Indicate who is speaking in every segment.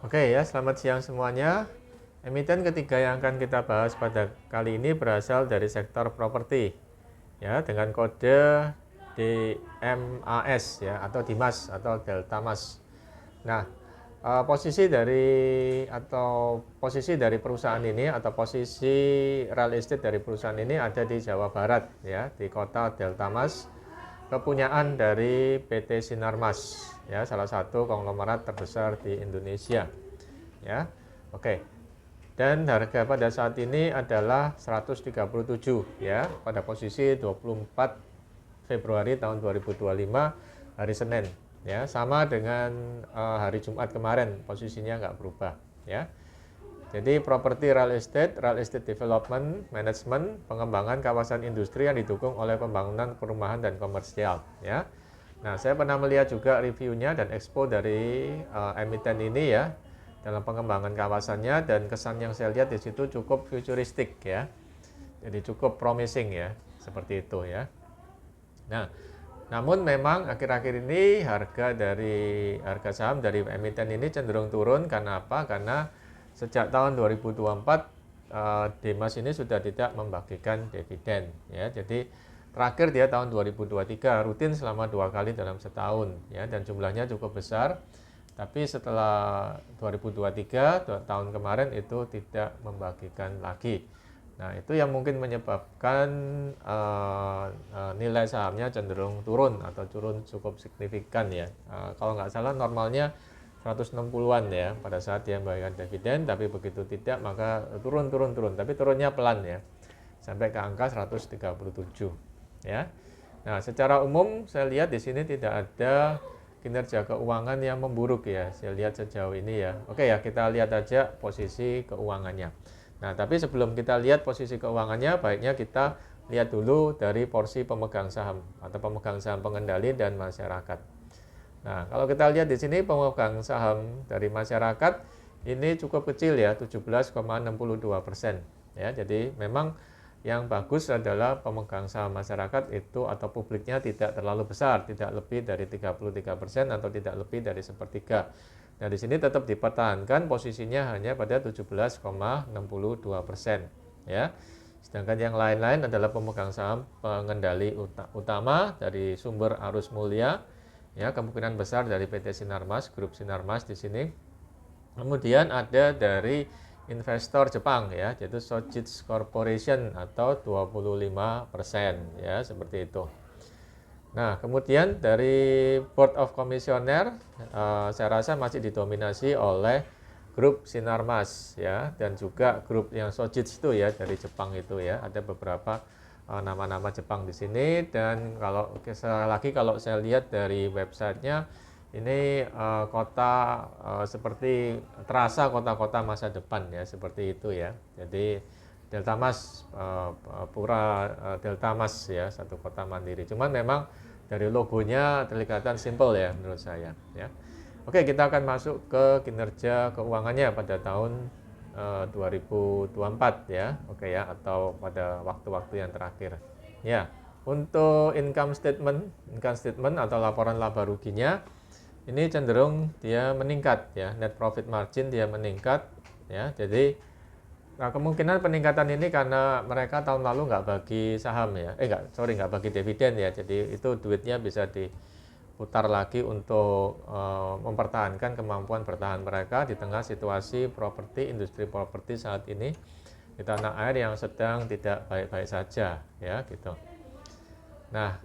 Speaker 1: Oke ya, selamat siang semuanya. Emiten ketiga yang akan kita bahas pada kali ini berasal dari sektor properti, ya, dengan kode DMAS ya, atau Dimas atau Delta Mas. Nah, posisi dari perusahaan ini atau posisi real estate dari perusahaan ini ada di Jawa Barat ya, di kota Delta Mas, kepunyaan dari PT Sinarmas ya, salah satu konglomerat terbesar di Indonesia ya. Oke. Dan harga pada saat ini adalah 137 ya, pada posisi 24 Februari tahun 2025 hari Senin ya, sama dengan hari Jumat kemarin, posisinya nggak berubah ya. Jadi properti real estate development, management, pengembangan kawasan industri yang didukung oleh pembangunan perumahan dan komersial ya. Nah, saya pernah melihat juga reviewnya dan expo dari emiten ini ya, dalam pengembangan kawasannya, dan kesan yang saya lihat di situ cukup futuristik ya. Jadi cukup promising ya, seperti itu ya. Nah, namun memang akhir-akhir ini harga saham dari emiten ini cenderung turun. Karena apa? Karena sejak tahun 2024 Dimas ini sudah tidak membagikan dividen ya. Jadi terakhir dia tahun 2023 rutin selama 2 kali dalam setahun ya, dan jumlahnya cukup besar. Tapi setelah 2023 tahun kemarin itu tidak membagikan lagi. Nah, itu yang mungkin menyebabkan nilai sahamnya cenderung turun atau turun cukup signifikan ya. Kalau nggak salah normalnya 160-an ya pada saat dia membagikan dividen, tapi begitu tidak maka turun, tapi turunnya pelan ya, sampai ke angka 137 ya. Nah, secara umum saya lihat di sini tidak ada kinerja keuangan yang memburuk ya, saya lihat sejauh ini ya. Oke ya, kita lihat aja posisi keuangannya. Nah, tapi sebelum kita lihat posisi keuangannya, baiknya kita lihat dulu dari porsi pemegang saham atau pemegang saham pengendali dan masyarakat. Nah, kalau kita lihat di sini pemegang saham dari masyarakat ini cukup kecil ya, 17,62% ya. Jadi memang yang bagus adalah pemegang saham masyarakat itu atau publiknya tidak terlalu besar, tidak lebih dari 33% atau tidak lebih dari sepertiga. Nah, di sini tetap dipertahankan posisinya hanya pada 17,62% ya. Sedangkan yang lain-lain adalah pemegang saham pengendali utama dari sumber arus mulia ya, kemungkinan besar dari PT Sinarmas, grup Sinarmas di sini. Kemudian ada dari investor Jepang ya, yaitu Sojitz Corporation atau 25% ya, seperti itu. Nah, kemudian dari Board of Commissioner saya rasa masih didominasi oleh grup Sinarmas ya, dan juga grup yang Sojitz itu ya, dari Jepang itu ya. Ada beberapa nama-nama Jepang di sini, dan kalau saya lihat dari websitenya ini kota seperti terasa kota-kota masa depan ya, seperti itu ya. Jadi Delta Mas, Pura Delta Mas ya, satu kota mandiri. Cuman memang dari logonya kelihatan simple ya menurut saya ya. Oke, kita akan masuk ke kinerja keuangannya pada tahun 2024 ya. Oke ya, atau pada waktu-waktu yang terakhir. Ya, untuk income statement atau laporan laba ruginya ini cenderung dia meningkat ya, net profit margin dia meningkat ya. Jadi kemungkinan peningkatan ini karena mereka tahun lalu nggak bagi saham ya, nggak bagi dividen ya. Jadi itu duitnya bisa diputar lagi untuk mempertahankan kemampuan bertahan mereka di tengah situasi industri properti saat ini di tanah air yang sedang tidak baik-baik saja ya gitu. Nah,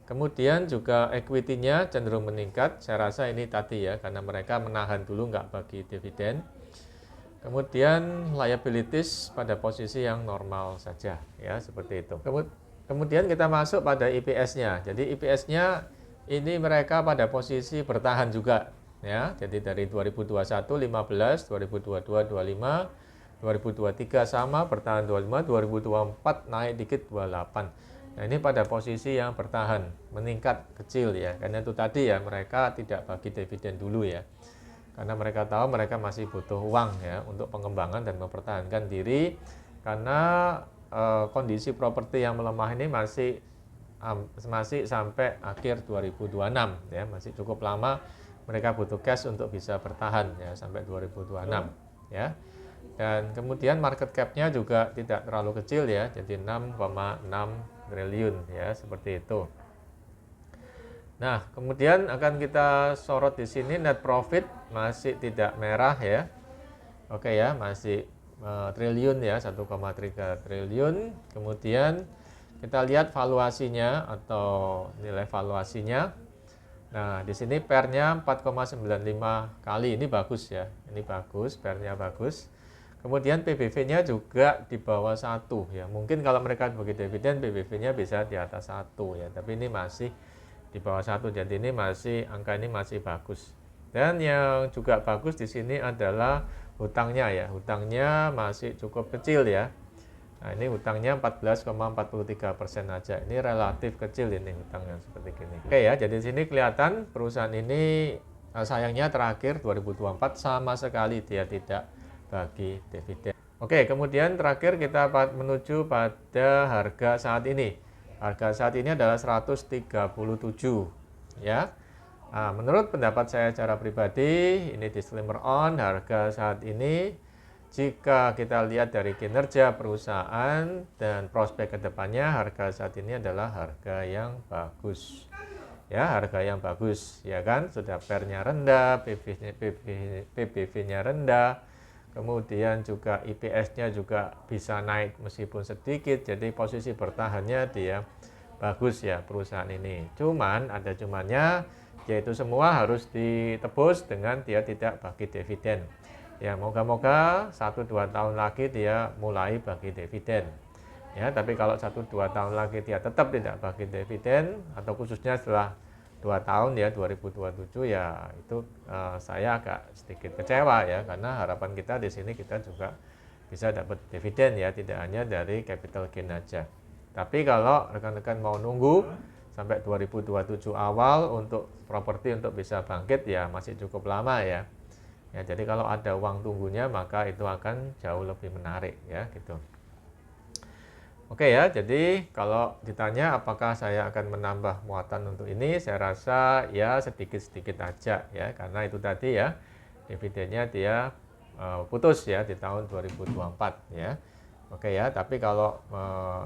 Speaker 1: kemudian juga equity-nya cenderung meningkat. Saya rasa ini tadi ya, karena mereka menahan dulu nggak bagi dividen. Kemudian liabilities pada posisi yang normal saja ya, seperti itu. Kemudian kita masuk pada EPS-nya. Jadi EPS-nya ini mereka pada posisi bertahan juga ya. Jadi dari 2021 15, 2022 25, 2023 sama bertahan 25, 2024 naik dikit 28. Nah, ini pada posisi yang bertahan, meningkat kecil ya. Karena itu tadi ya, mereka tidak bagi dividen dulu ya. Karena mereka tahu mereka masih butuh uang ya untuk pengembangan dan mempertahankan diri, karena kondisi properti yang melemah ini masih sampai akhir 2026 ya, masih cukup lama mereka butuh cash untuk bisa bertahan ya sampai 2026 ya. Dan kemudian market cap-nya juga tidak terlalu kecil ya, jadi 6,6 triliun ya, seperti itu. Nah, kemudian akan kita sorot di sini net profit masih tidak merah ya. Oke ya, masih triliun ya, 1,3 triliun. Kemudian kita lihat valuasinya atau nilai valuasinya. Nah, di sini PER-nya 4,95 kali. Ini bagus ya. Ini bagus, PER-nya bagus. Kemudian PBV-nya juga di bawah 1 ya. Mungkin kalau mereka bagi dividen PBV-nya bisa di atas 1 ya, tapi ini masih di bawah 1. Jadi ini masih angka ini masih bagus. Dan yang juga bagus di sini adalah hutangnya ya. Hutangnya masih cukup kecil ya. Nah, ini hutangnya 14,43% aja. Ini relatif kecil ini hutangnya seperti ini. Oke ya, jadi di sini kelihatan perusahaan ini sayangnya terakhir 2024 sama sekali dia tidak bagi dividen. Oke, kemudian terakhir kita menuju pada harga saat ini. Harga saat ini adalah 137 ya. Nah, menurut pendapat saya secara pribadi, ini disclaimer on, harga saat ini jika kita lihat dari kinerja perusahaan dan prospek kedepannya, harga saat ini adalah harga yang bagus. Ya, harga yang bagus, ya kan? Sudah PER-nya rendah, PBV-nya rendah, kemudian juga IPS-nya juga bisa naik meskipun sedikit, jadi posisi bertahannya dia bagus ya perusahaan ini. Cuman ada cumannya, yaitu semua harus ditebus dengan dia tidak bagi dividen. Ya, moga-moga 1-2 tahun lagi dia mulai bagi dividen. Ya, tapi kalau 1-2 tahun lagi dia tetap tidak bagi dividen, atau khususnya setelah 2 tahun ya 2027 ya, itu saya agak sedikit kecewa ya, karena harapan kita di sini kita juga bisa dapat dividen ya, tidak hanya dari capital gain aja. Tapi kalau rekan-rekan mau nunggu sampai 2027 awal untuk properti untuk bisa bangkit ya masih cukup lama ya. Ya, jadi kalau ada uang tunggunya maka itu akan jauh lebih menarik ya gitu. Oke ya, jadi kalau ditanya apakah saya akan menambah muatan untuk ini, saya rasa ya sedikit-sedikit aja ya, karena itu tadi ya dividennya dia putus ya di tahun 2024 ya. Oke ya, tapi kalau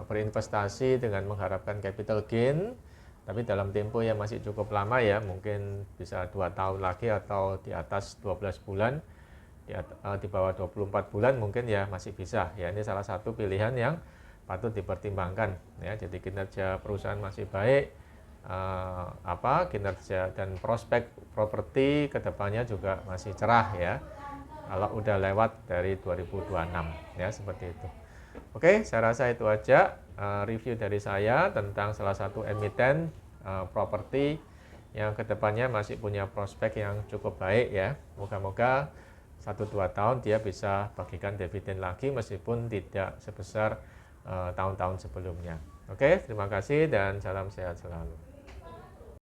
Speaker 1: berinvestasi dengan mengharapkan capital gain, tapi dalam tempo yang masih cukup lama ya, mungkin bisa 2 tahun lagi atau di atas 12 bulan, di bawah 24 bulan mungkin ya masih bisa ya. Ini salah satu pilihan yang patut dipertimbangkan ya. Jadi kinerja perusahaan masih baik, kinerja dan prospek properti kedepannya juga masih cerah ya, kalau udah lewat dari 2026 ya, seperti itu. Oke, saya rasa itu aja review dari saya tentang salah satu emiten properti yang kedepannya masih punya prospek yang cukup baik ya. Moga-moga 1-2 tahun dia bisa bagikan dividen lagi meskipun tidak sebesar tahun-tahun sebelumnya. Oke, terima kasih dan salam sehat selalu.